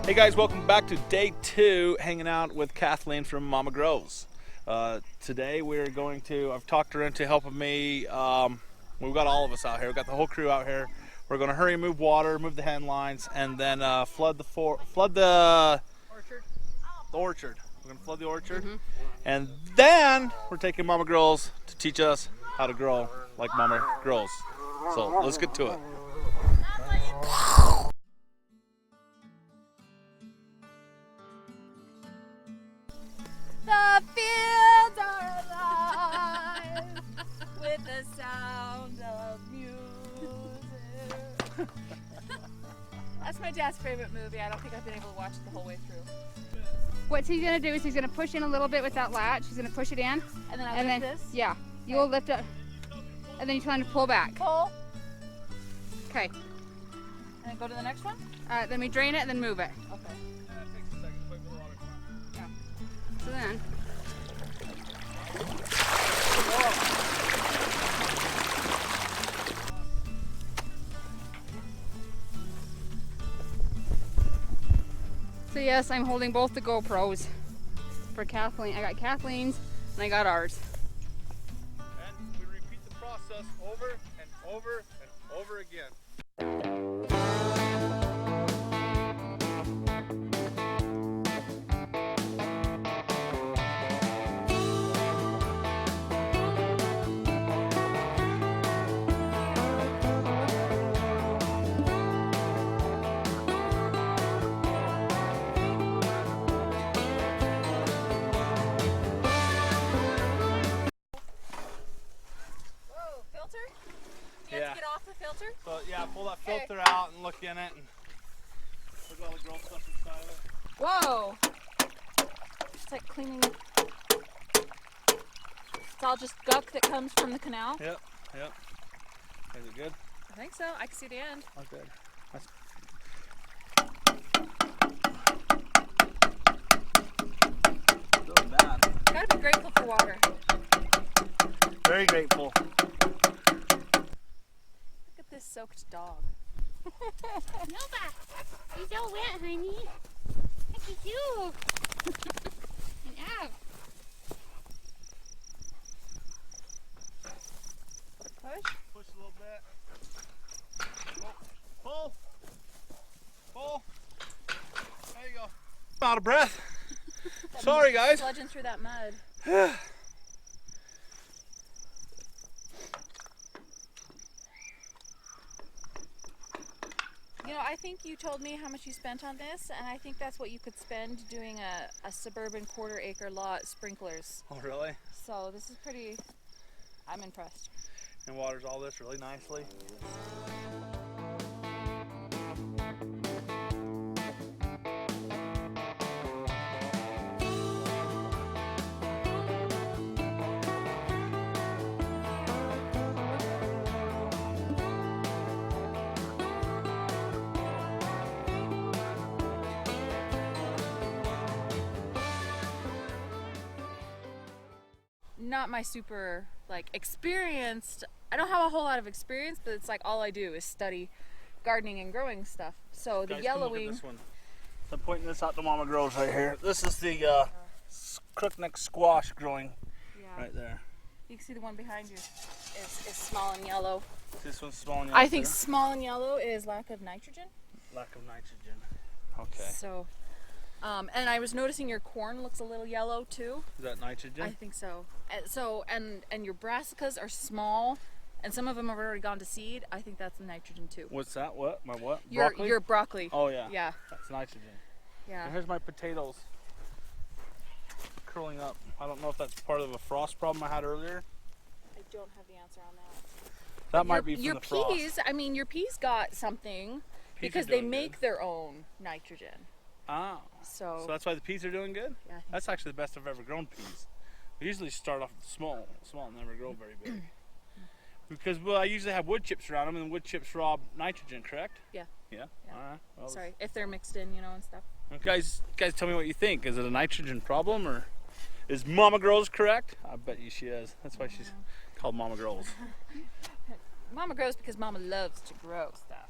Hey guys, welcome back to day 2, hanging out with Kathleen from Mama Grows. Today we're going to, I've talked her into helping me. We've got all of us out here, we've got the whole crew out here. We're going to hurry and move water, move the hen lines, and then flood the orchard. We're going to flood the orchard. And then we're taking Mama Grows to teach us how to grow like Mama Grows. So let's get to it. The fields are alive with the sound of music. That's my dad's favorite movie. I don't think I've been able to watch it the whole way through. What he's gonna do is he's gonna push in a little bit with that latch. He's gonna push it in. And then I'll lift this? Yeah. You'll lift it. And then you're trying to pull back. Pull. Okay. And then go to the next one? Then we drain it and then move it. Okay. So then. So yes, I'm holding both the GoPros for Kathleen. I got Kathleen's and I got ours. And we repeat the process over and over and over again. Get off the filter? So yeah, pull that filter out and look in it and look at all the gross stuff inside of it. Whoa! It's like cleaning. It's all just gunk that comes from the canal? Yep. Is it good? I think so. I can see the end. Oh, good. That's... Really bad. Gotta be grateful for water. Very grateful. This soaked dog. Nova, you're so wet, honey. Look at you. And out. Push a little bit. Pull. There you go. I'm out of breath. Sorry, guys. Sludging through that mud. You know, I think you told me how much you spent on this, and I think that's what you could spend doing a suburban quarter-acre lot sprinklers. Oh, really? So this is pretty, I'm impressed. And waters all this really nicely. Not my super experienced. I don't have a whole lot of experience, but it's like all I do is study gardening and growing stuff. So the Guys, yellowing. this one. So I'm pointing this out to Mama Grows right here. This is the crookneck squash growing right there. You can see the one behind you is small and yellow. This one's small and yellow. I think small and yellow is lack of nitrogen. Lack of nitrogen. Okay. So, and I was noticing your corn looks a little yellow too. Is that nitrogen? I think so. And your brassicas are small, and some of them have already gone to seed. I think that's nitrogen too. What's that? What? My what? Broccoli? Your broccoli. Oh yeah. Yeah. That's nitrogen. Yeah. And here's my potatoes curling up. I don't know if that's part of a frost problem I had earlier. I don't have the answer on that. That might be from your the frost. peas. I mean, your peas got something because they make their own nitrogen. Oh. So that's why the peas are doing good? Yeah. That's actually the best I've ever grown peas. We usually start off small and never grow very big. Because I usually have wood chips around them, and wood chips rob nitrogen, correct? Yeah. Yeah. All right. Well, sorry, if they're mixed in, and stuff. Guys, tell me what you think. Is it a nitrogen problem, or is Mama Grows correct? I bet you she is. That's why she's called Mama Grows. Mama grows because Mama loves to grow stuff.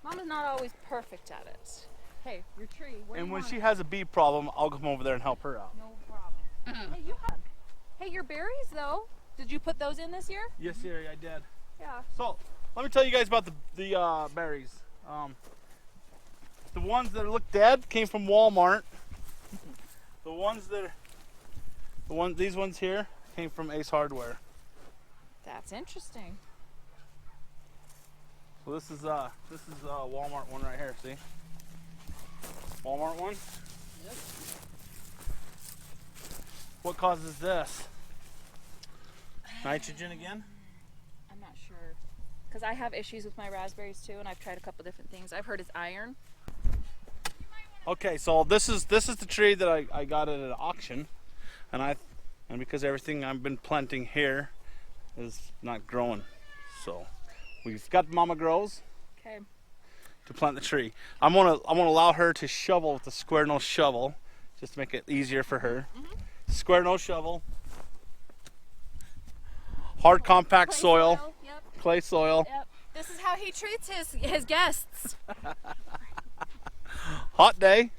Mama's not always perfect at it. Hey, your tree. Where do And you when want she it? has a bee problem, I'll come over there and help her out. No problem. Hey, you have. Hey, your berries though. Did you put those in this year? Yes, Siri, I did. Yeah. So, let me tell you guys about the berries. The ones that look dead came from Walmart. These ones here came from Ace Hardware. That's interesting. So this is a Walmart one right here. See, Walmart one. Yep. What causes this? Nitrogen again? I'm not sure. Because I have issues with my raspberries too, and I've tried a couple different things. I've heard it's iron. Okay, so this is the tree that I got at an auction, and because everything I've been planting here is not growing, so we've got Mama Grows Okay. to plant the tree. I'm gonna allow her to shovel with the square nose shovel, just to make it easier for her. Square nose shovel, hard compact Clay soil, Yep. clay soil, Yep. This is how he treats his guests. hot day.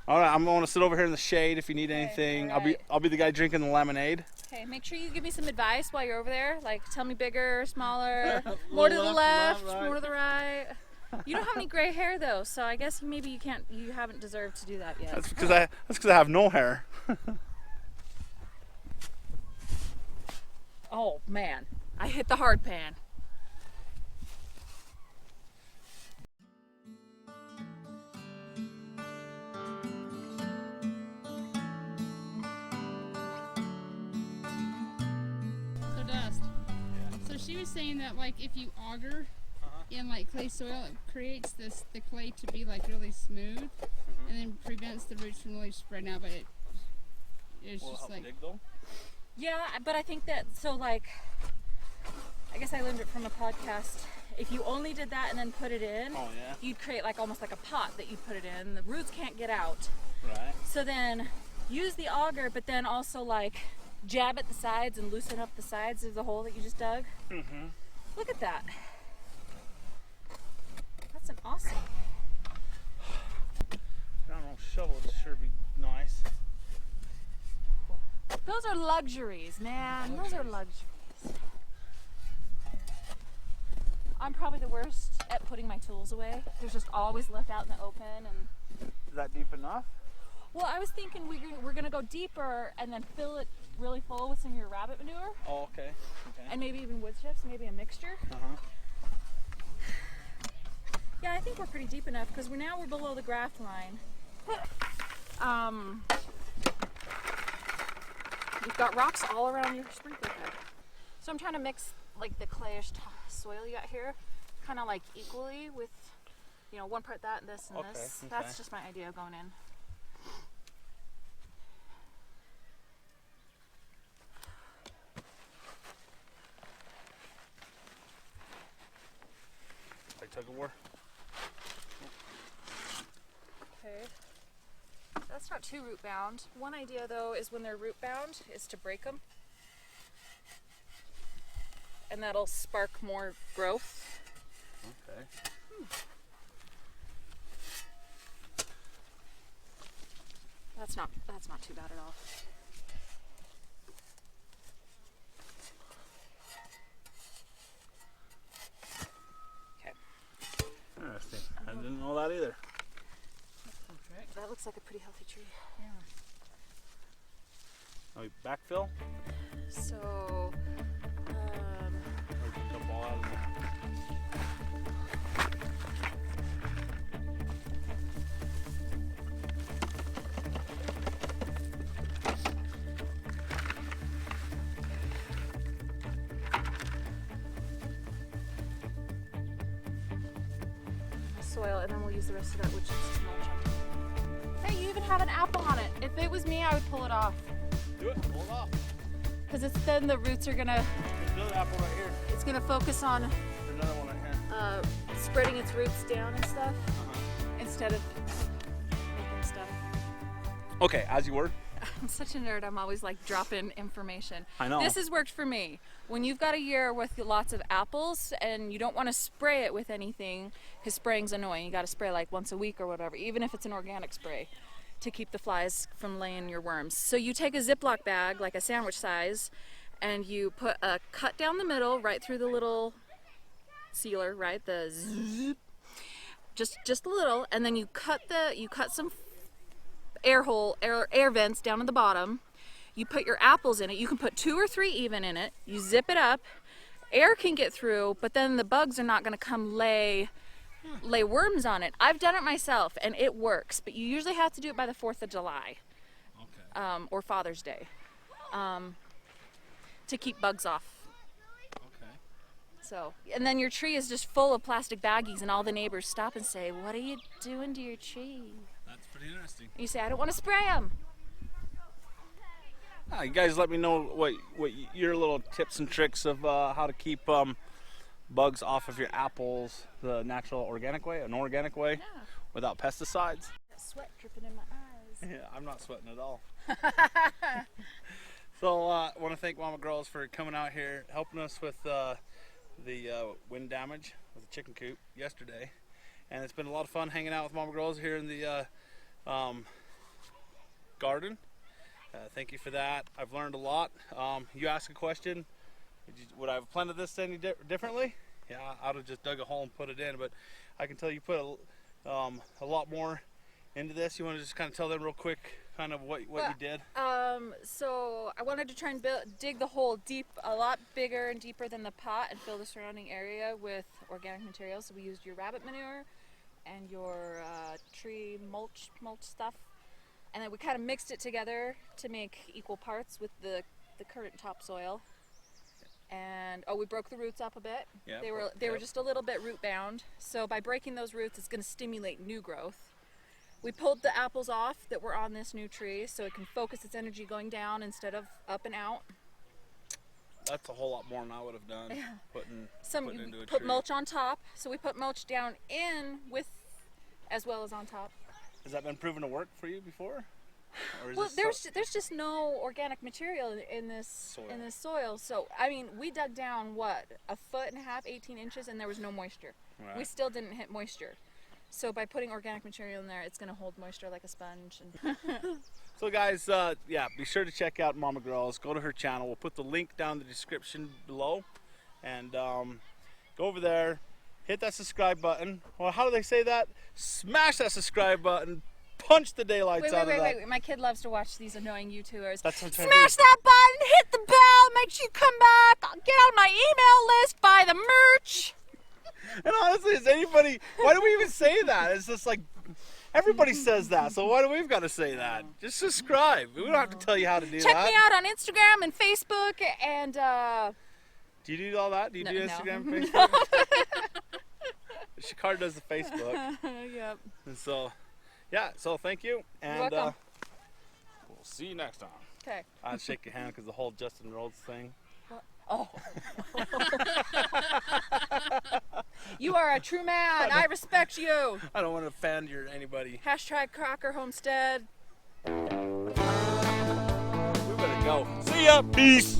All right, I'm gonna sit over here in the shade if you need anything. alright. I'll be the guy drinking the lemonade. Okay, make sure you give me some advice while you're over there. Like, tell me bigger, smaller, more to the left, right. more to the right. You don't have any gray hair though, so I guess maybe you haven't deserved to do that yet. That's because I have no hair. Oh man, I hit the hard pan. So Dust. So she was saying that like if you auger in like clay soil, it creates the clay to be like really smooth, and then prevents the roots from really spreading out. But it's Will it just help like dig though? Yeah, but I think that, so like, I guess I learned it from a podcast. If you only did that and then put it in, Oh yeah. you'd create like almost like a pot that you'd put it in. The roots can't get out. Right. So then use the auger, but then also like jab at the sides and loosen up the sides of the hole that you just dug. Mm-hmm. Look at that. That's an awesome. I don't know, shovel would sure be nice. Those are luxuries, man. Those are luxuries. I'm probably the worst at putting my tools away. They're just always left out in the open. And Is that deep enough? well, I was thinking we're gonna go deeper and then fill it really full with some of your rabbit manure Oh, okay. Okay. and maybe even wood chips, maybe a mixture. Uh-huh. Yeah, I think we're pretty deep enough because we're below the graft line. You've got rocks all around your sprinkler bed. So I'm trying to mix like the clayish soil you got here, kind of like equally with, one part that and this and this. Okay. That's just my idea of going in. Like tug of war. Okay. That's not too root bound. One idea though is when they're root bound is to break them. And that'll spark more growth. Okay. That's not too bad at all. Okay. Interesting. I didn't know that either. That looks like a pretty healthy tree. Oh, we backfill? So, Or we can dump all out of there? soil, and then we'll use the rest of that wood chips to mulch on. Hey, you even have an apple on it. If it was me, I would pull it off. Do it. Pull it off. Because then the roots are gonna, There's another apple right here. it's gonna focus on There's another one right here. spreading its roots down and stuff Uh-huh. instead of making stuff. Okay, as you were. I'm such a nerd. I'm always like dropping information. I know. This has worked for me. When you've got a year with lots of apples and you don't want to spray it with anything, because spraying's annoying. You got to spray like once a week or whatever, even if it's an organic spray, to keep the flies from laying your worms. So you take a Ziploc bag, like a sandwich size, and you put a cut down the middle, right through the little sealer, right? The zzz, just a little, and then you cut some air vents down at the bottom. You put your apples in it. You can put 2 or 3 even in it. You zip it up. Air can get through, but then the bugs are not going to come lay worms on it. I've done it myself, and it works. But you usually have to do it by the 4th of July, or Father's Day, to keep bugs off. Okay. So, and then your tree is just full of plastic baggies, and all the neighbors stop and say, "What are you doing to your tree?" That's pretty interesting. You say, "I don't want to spray them." You guys let me know what your little tips and tricks of how to keep bugs off of your apples the natural organic way, an organic way, without pesticides. Sweat dripping in my eyes. Yeah, I'm not sweating at all. So I want to thank Mama Girls for coming out here, helping us with the wind damage with the chicken coop yesterday. And it's been a lot of fun hanging out with Mama Girls here in the garden. Thank you for that. I've learned a lot. You asked a question. Would I have planted this any differently? Yeah, I would have just dug a hole and put it in. But I can tell you put a lot more into this. You want to just kind of tell them real quick kind of what you did? So I wanted to try and dig the hole deep, a lot bigger and deeper than the pot, and fill the surrounding area with organic materials. So we used your rabbit manure and your tree mulch stuff. And then we kind of mixed it together to make equal parts with the current topsoil. And we broke the roots up a bit. Yeah, they were just a little bit root bound. So by breaking those roots, it's going to stimulate new growth. We pulled the apples off that were on this new tree, so it can focus its energy going down instead of up and out. That's a whole lot more than I would have done. Yeah. Putting into a put tree. mulch on top. So we put mulch down in with, as well as on top. Has that been proven to work for you before? Or is Well, this there's just no organic material in this soil. So I mean, we dug down what, 1.5 feet, 18 inches, and there was no moisture. Right. We still didn't hit moisture. So by putting organic material in there, it's going to hold moisture like a sponge. And So guys, yeah, be sure to check out Mama Girls. Go to her channel. We'll put the link down in the description below, and go over there. Hit that subscribe button. Well, how do they say that? Smash that subscribe button. Punch the daylights out of that. wait. My kid loves to watch these annoying YouTubers. That's what I'm trying Smash to do. that button, hit the bell, make sure you come back, get on my email list, buy the merch. And honestly, why do we even say that? It's just like, everybody says that, so why do we've got to say that? Just subscribe. We don't have to tell you how to do Check that. me out on Instagram and Facebook and Do you do all that? Do you do No. Instagram and Facebook? Shakar does the Facebook. Yep. And so, yeah, so thank you. And welcome. we'll see you next time. Okay. I'd shake your hand because the whole Justin Rhodes thing. Oh. You are a true man. I respect you. I don't want to offend anybody. # Crocker Homestead. We better go. See ya. Peace.